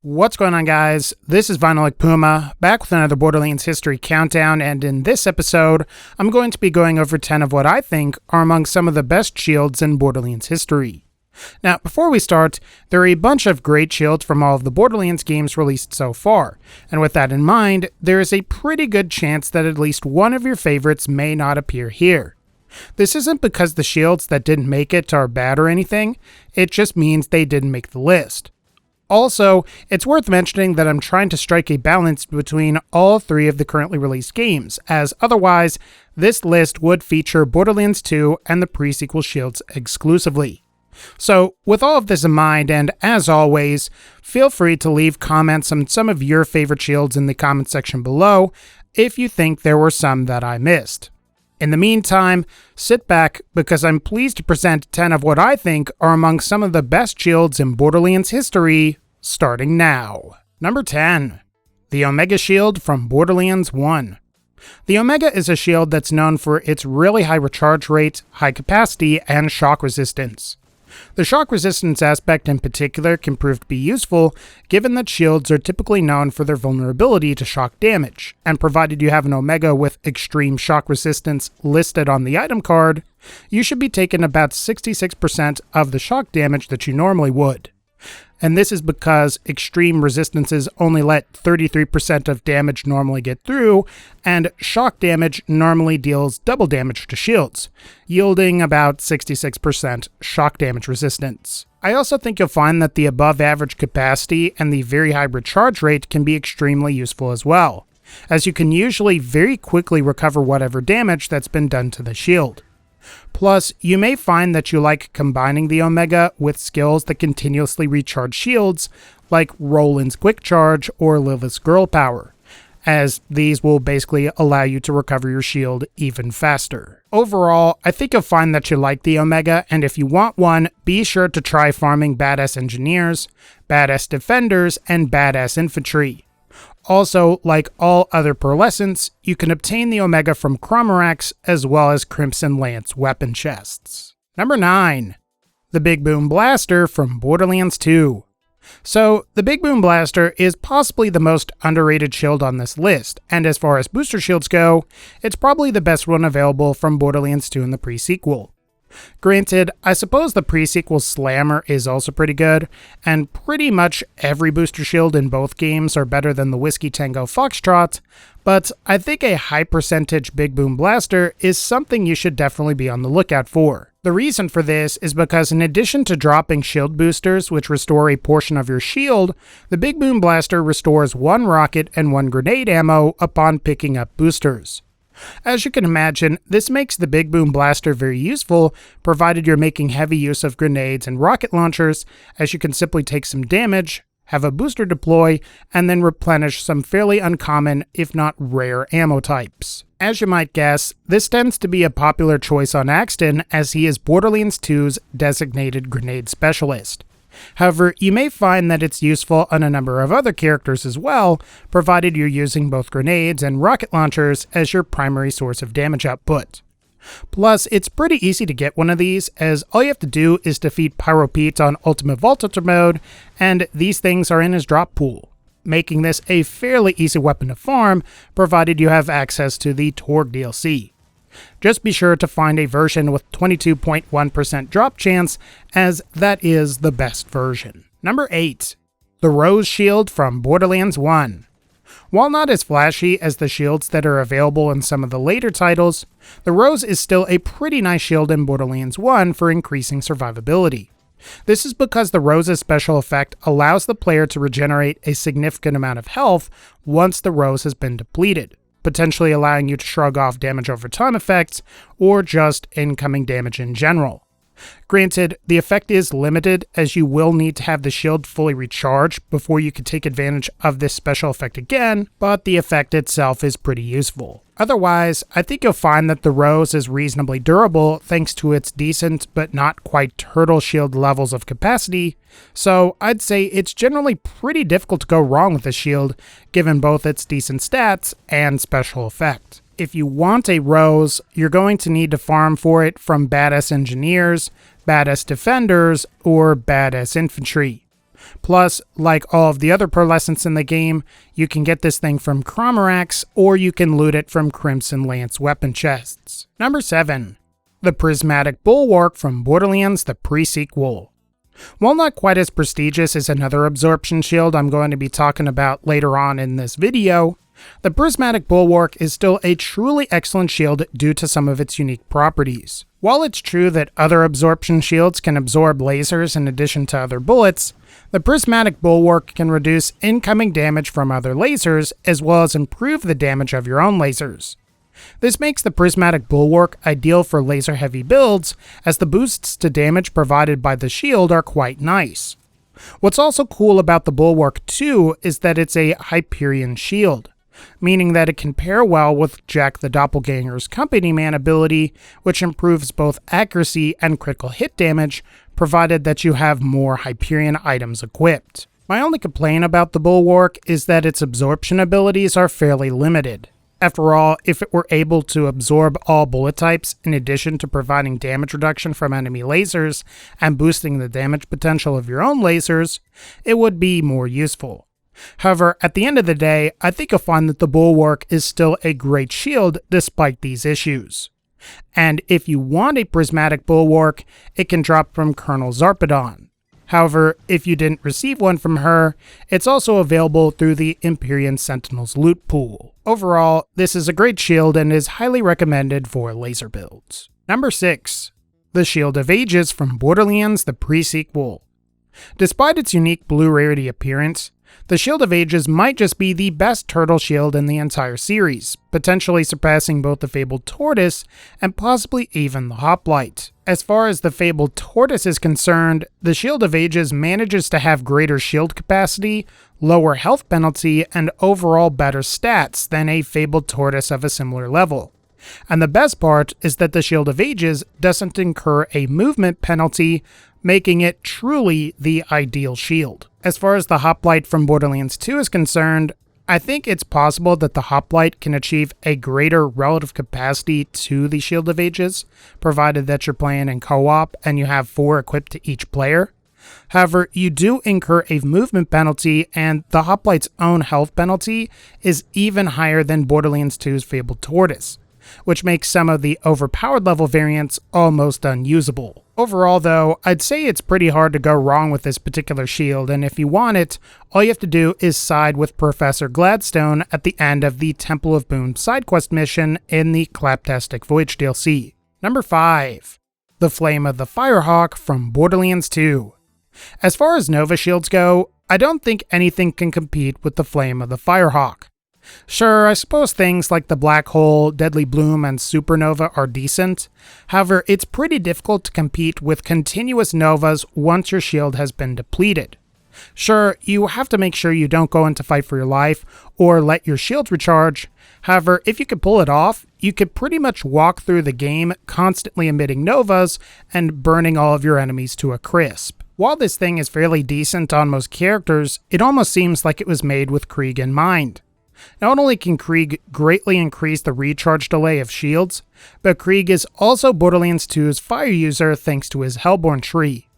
What's going on, guys? This is VinylicPuma, back with another Borderlands History Countdown, and in this episode, I'm going to be going over 10 of what I think are among some of the best shields in Borderlands history. Now, before we start, there are a bunch of great shields from all of the Borderlands games released so far, and with that in mind, there is a pretty good chance that at least one of your favorites may not appear here. This isn't because the shields that didn't make it are bad or anything, it just means they didn't make the list. Also, it's worth mentioning that I'm trying to strike a balance between all three of the currently released games, as otherwise, this list would feature Borderlands 2 and the pre-sequel shields exclusively. So, with all of this in mind, and as always, feel free to leave comments on some of your favorite shields in the comment section below if you think there were some that I missed. In the meantime, sit back because I'm pleased to present 10 of what I think are among some of the best shields in Borderlands history, starting now. Number 10. The Omega Shield from Borderlands 1. The Omega is a shield that's known for its really high recharge rate, high capacity, and shock resistance. The shock resistance aspect in particular can prove to be useful, given that shields are typically known for their vulnerability to shock damage, and provided you have an Omega with extreme shock resistance listed on the item card, you should be taking about 66% of the shock damage that you normally would. And this is because extreme resistances only let 33% of damage normally get through, and shock damage normally deals double damage to shields, yielding about 66% shock damage resistance. I also think you'll find that the above average capacity and the very high recharge rate can be extremely useful as well, as you can usually very quickly recover whatever damage that's been done to the shield. Plus, you may find that you like combining the Omega with skills that continuously recharge shields, like Roland's Quick Charge or Lilith's Girl Power, as these will basically allow you to recover your shield even faster. Overall, I think you'll find that you like the Omega, and if you want one, be sure to try farming Badass Engineers, Badass Defenders, and Badass Infantry. Also, like all other pearlescents, you can obtain the Omega from Cromarax as well as Crimson Lance weapon chests. Number 9. The Big Boom Blaster from Borderlands 2. So, the Big Boom Blaster is possibly the most underrated shield on this list, and as far as booster shields go, it's probably the best one available from Borderlands 2 and the pre-sequel. Granted, I suppose the pre-sequel Slammer is also pretty good, and pretty much every booster shield in both games are better than the Whiskey Tango Foxtrot, but I think a high percentage Big Boom Blaster is something you should definitely be on the lookout for. The reason for this is because in addition to dropping shield boosters which restore a portion of your shield, the Big Boom Blaster restores 1 rocket and 1 grenade ammo upon picking up boosters. As you can imagine, this makes the Big Boom Blaster very useful, provided you're making heavy use of grenades and rocket launchers, as you can simply take some damage, have a booster deploy, and then replenish some fairly uncommon, if not rare, ammo types. As you might guess, this tends to be a popular choice on Axton, as he is Borderlands 2's designated grenade specialist. However, you may find that it's useful on a number of other characters as well, provided you're using both grenades and rocket launchers as your primary source of damage output. Plus, it's pretty easy to get one of these, as all you have to do is defeat Pyro Pete on Ultimate Vault mode, and these things are in his drop pool, making this a fairly easy weapon to farm, provided you have access to the Torg DLC. Just be sure to find a version with 22.1% drop chance, as that is the best version. Number 8. The Rose Shield from Borderlands 1. While not as flashy as the shields that are available in some of the later titles, the Rose is still a pretty nice shield in Borderlands 1 for increasing survivability. This is because the Rose's special effect allows the player to regenerate a significant amount of health once the Rose has been depleted, potentially allowing you to shrug off damage over time effects, or just incoming damage in general. Granted, the effect is limited, as you will need to have the shield fully recharged before you can take advantage of this special effect again, but the effect itself is pretty useful. Otherwise, I think you'll find that the Rose is reasonably durable thanks to its decent but not quite turtle shield levels of capacity, so I'd say it's generally pretty difficult to go wrong with the shield, given both its decent stats and special effect. If you want a Rose, you're going to need to farm for it from Badass Engineers, Badass Defenders, or Badass Infantry. Plus, like all of the other pearlescents in the game, you can get this thing from Cromarax, or you can loot it from Crimson Lance weapon chests. Number 7. The Prismatic Bulwark from Borderlands The Pre-Sequel. While not quite as prestigious as another absorption shield I'm going to be talking about later on in this video, the Prismatic Bulwark is still a truly excellent shield due to some of its unique properties. While it's true that other absorption shields can absorb lasers in addition to other bullets, the Prismatic Bulwark can reduce incoming damage from other lasers as well as improve the damage of your own lasers. This makes the Prismatic Bulwark ideal for laser-heavy builds, as the boosts to damage provided by the shield are quite nice. What's also cool about the Bulwark too is that it's a Hyperion shield, meaning that it can pair well with Jack the Doppelganger's Company Man ability, which improves both accuracy and critical hit damage, provided that you have more Hyperion items equipped. My only complaint about the Bulwark is that its absorption abilities are fairly limited. After all, if it were able to absorb all bullet types in addition to providing damage reduction from enemy lasers and boosting the damage potential of your own lasers, it would be more useful. However, at the end of the day, I think you'll find that the Bulwark is still a great shield despite these issues. And if you want a Prismatic Bulwark, it can drop from Colonel Zarpedon. However, if you didn't receive one from her, it's also available through the Empyrean Sentinel's loot pool. Overall, this is a great shield and is highly recommended for laser builds. Number 6. The Shield of Ages from Borderlands The Pre-Sequel. Despite its unique blue rarity appearance, the Shield of Ages might just be the best turtle shield in the entire series, potentially surpassing both the Fabled Tortoise and possibly even the Hoplite. As far as the Fabled Tortoise is concerned, the Shield of Ages manages to have greater shield capacity, lower health penalty, and overall better stats than a Fabled Tortoise of a similar level. And the best part is that the Shield of Ages doesn't incur a movement penalty, making it truly the ideal shield. As far as the Hoplite from Borderlands 2 is concerned, I think it's possible that the Hoplite can achieve a greater relative capacity to the Shield of Ages, provided that you're playing in co-op and you have 4 equipped to each player. However, you do incur a movement penalty, and the Hoplite's own health penalty is even higher than Borderlands 2's Fabled Tortoise, which makes some of the overpowered level variants almost unusable. Overall though, I'd say it's pretty hard to go wrong with this particular shield, and if you want it, all you have to do is side with Professor Gladstone at the end of the Temple of Boom side quest mission in the Claptastic Voyage DLC. Number 5. The Flame of the Firehawk from Borderlands 2. As far as Nova shields go, I don't think anything can compete with the Flame of the Firehawk. Sure, I suppose things like the Black Hole, Deadly Bloom, and Supernova are decent. However, it's pretty difficult to compete with continuous novas once your shield has been depleted. Sure, you have to make sure you don't go into fight for your life or let your shield recharge. However, if you could pull it off, you could pretty much walk through the game constantly emitting novas and burning all of your enemies to a crisp. While this thing is fairly decent on most characters, it almost seems like it was made with Krieg in mind. Not only can Krieg greatly increase the recharge delay of shields, but Krieg is also Borderlands 2's fire user thanks to his Hellborn tree.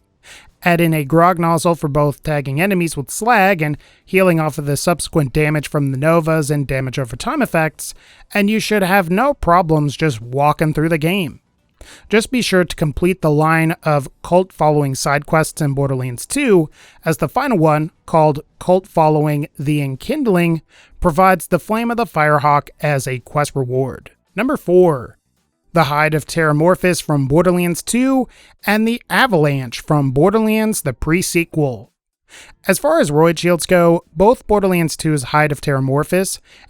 Add in a grog nozzle for both tagging enemies with slag and healing off of the subsequent damage from the novas and damage over time effects, and you should have no problems just walking through the game. Just be sure to complete the line of cult following side quests in Borderlands 2, as the final one, called Cult Following the Enkindling, provides the Flame of the Firehawk as a quest reward. Number 4. The Hide of Terra from Borderlands 2, and the Avalanche from Borderlands The Pre-Sequel. As far as roid shields go, both Borderlands 2's Hide of Terra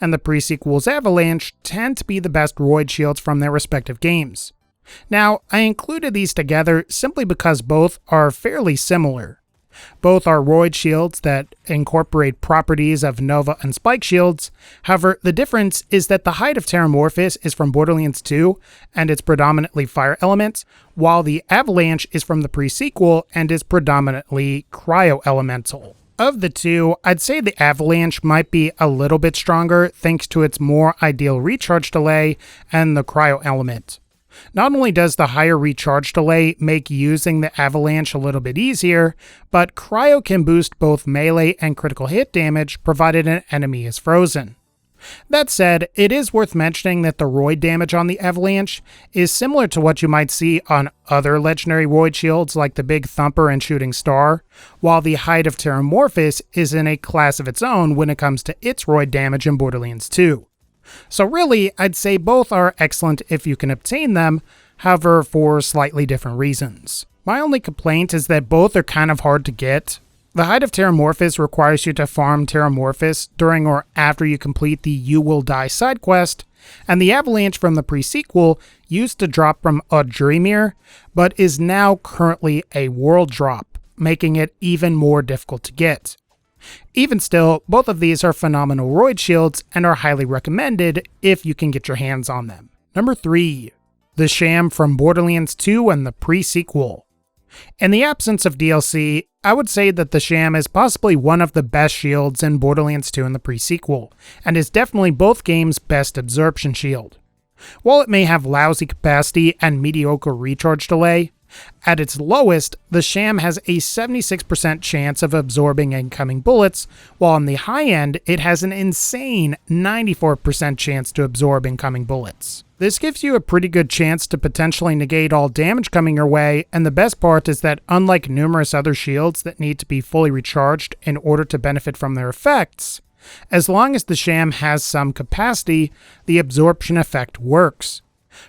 and the Pre-Sequel's Avalanche tend to be the best roid shields from their respective games. Now, I included these together simply because both are fairly similar. Both are roid shields that incorporate properties of Nova and Spike shields. However, the difference is that the Hide of Terra is from Borderlands 2 and it's predominantly fire elements, while the Avalanche is from the Pre-Sequel and is predominantly cryo elemental. Of the two, I'd say the Avalanche might be a little bit stronger thanks to its more ideal recharge delay and the cryo element. Not only does the higher recharge delay make using the avalanche a little bit easier, but cryo can boost both melee and critical hit damage provided an enemy is frozen. That said, it is worth mentioning that the roid damage on the avalanche is similar to what you might see on other legendary roid shields like the Big Thumper and Shooting Star, while the Hide of Terra is in a class of its own when it comes to its roid damage in Borderlands 2. So really, I'd say both are excellent if you can obtain them, however for slightly different reasons. My only complaint is that both are kind of hard to get. The Hide of Terra requires you to farm Terra during or after you complete the You Will Die side quest, and the Avalanche from the pre-sequel used to drop from Dreamir, but is now currently a world drop, making it even more difficult to get. Even still, both of these are phenomenal roid shields and are highly recommended if you can get your hands on them. Number 3. The Sham from Borderlands 2 and the pre-sequel. In the absence of DLC, I would say that the Sham is possibly one of the best shields in Borderlands 2 and the pre-sequel, and is definitely both games' best absorption shield. While it may have lousy capacity and mediocre recharge delay, at its lowest, the Sham has a 76% chance of absorbing incoming bullets, while on the high end, it has an insane 94% chance to absorb incoming bullets. This gives you a pretty good chance to potentially negate all damage coming your way, and the best part is that unlike numerous other shields that need to be fully recharged in order to benefit from their effects, as long as the Sham has some capacity, the absorption effect works.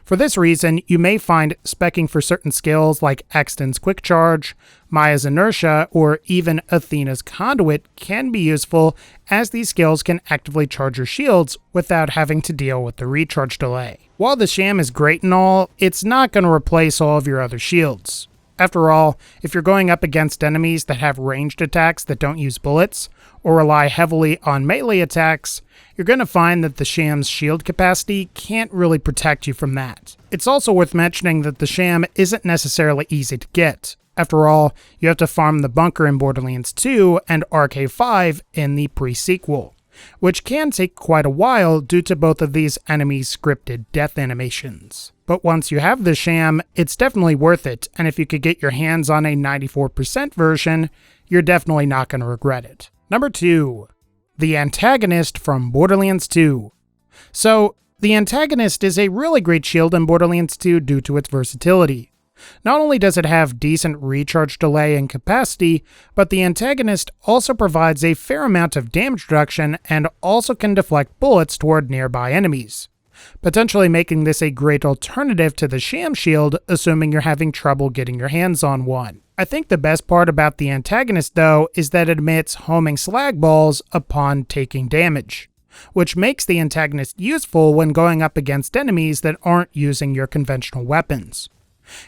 For this reason, you may find speccing for certain skills like Exton's Quick Charge, Maya's Inertia, or even Athena's Conduit can be useful, as these skills can actively charge your shields without having to deal with the recharge delay. While the Sham is great and all, it's not going to replace all of your other shields. After all, if you're going up against enemies that have ranged attacks that don't use bullets, or rely heavily on melee attacks, you're going to find that the Sham's shield capacity can't really protect you from that. It's also worth mentioning that the Sham isn't necessarily easy to get. After all, you have to farm the bunker in Borderlands 2 and RK5 in the pre-sequel, which can take quite a while due to both of these enemies' scripted death animations. But once you have the Sham, it's definitely worth it, and if you could get your hands on a 94% version, you're definitely not going to regret it. Number 2. The Antagonist from Borderlands 2. So, the Antagonist is a really great shield in Borderlands 2 due to its versatility. Not only does it have decent recharge delay and capacity, but the Antagonist also provides a fair amount of damage reduction and also can deflect bullets toward nearby enemies, potentially making this a great alternative to the Sham shield, assuming you're having trouble getting your hands on one. I think the best part about the Antagonist, though, is that it emits homing slag balls upon taking damage, which makes the Antagonist useful when going up against enemies that aren't using your conventional weapons.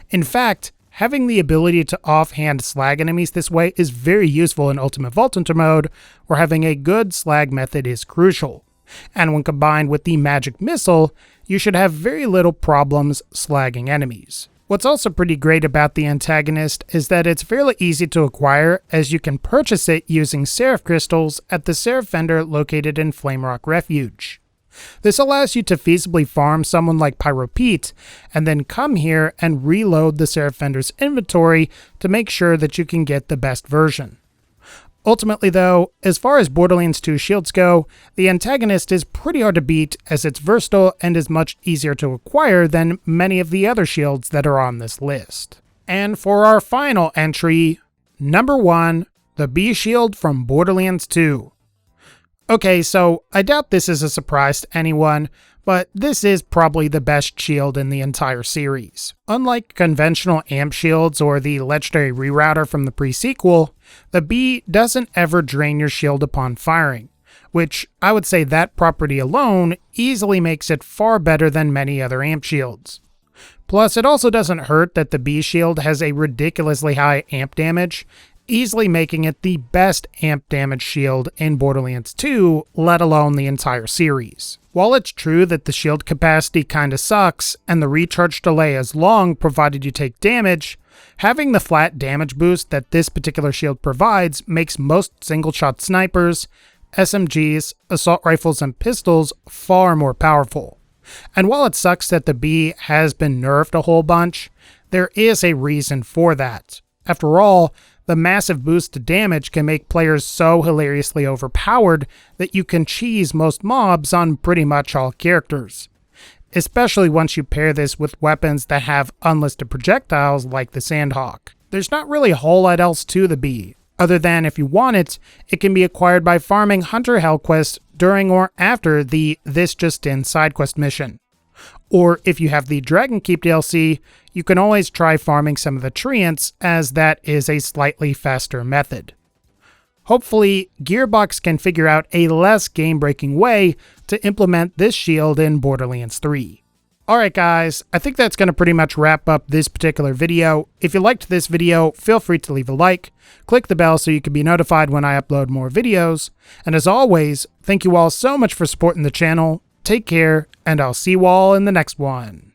In fact, having the ability to offhand slag enemies this way is very useful in Ultimate Vault Hunter mode, where having a good slag method is crucial. And when combined with the magic missile, you should have very little problems slagging enemies. What's also pretty great about the Antagonist is that it's fairly easy to acquire, as you can purchase it using Seraph crystals at the Seraph vendor located in Flamerock Refuge. This allows you to feasibly farm someone like Pyropete, and then come here and reload the Seraph vendor's inventory to make sure that you can get the best version. Ultimately though, as far as Borderlands 2 shields go, the Antagonist is pretty hard to beat, as it's versatile and is much easier to acquire than many of the other shields that are on this list. And for our final entry, number 1, the B shield from Borderlands 2. Okay, so I doubt this is a surprise to anyone, but this is probably the best shield in the entire series. Unlike conventional amp shields or the legendary rerouter from the pre-sequel, the B doesn't ever drain your shield upon firing, which I would say that property alone easily makes it far better than many other amp shields. Plus, it also doesn't hurt that the B shield has a ridiculously high amp damage, easily making it the best amp damage shield in Borderlands 2, let alone the entire series. While it's true that the shield capacity kinda sucks, and the recharge delay is long provided you take damage, having the flat damage boost that this particular shield provides makes most single-shot snipers, SMGs, assault rifles, and pistols far more powerful. And while it sucks that the bee has been nerfed a whole bunch, there is a reason for that. After all, the massive boost to damage can make players so hilariously overpowered that you can cheese most mobs on pretty much all characters. Especially once you pair this with weapons that have unlisted projectiles like the Sandhawk. There's not really a whole lot else to the bee, other than if you want it, it can be acquired by farming Hunter Hell quests during or after the This Just In sidequest mission. Or if you have the Dragon Keep DLC, you can always try farming some of the treants, as that is a slightly faster method. Hopefully, Gearbox can figure out a less game-breaking way to implement this shield in Borderlands 3. Alright guys, I think that's going to pretty much wrap up this particular video. If you liked this video, feel free to leave a like, click the bell so you can be notified when I upload more videos, and as always, thank you all so much for supporting the channel, take care, and I'll see you all in the next one.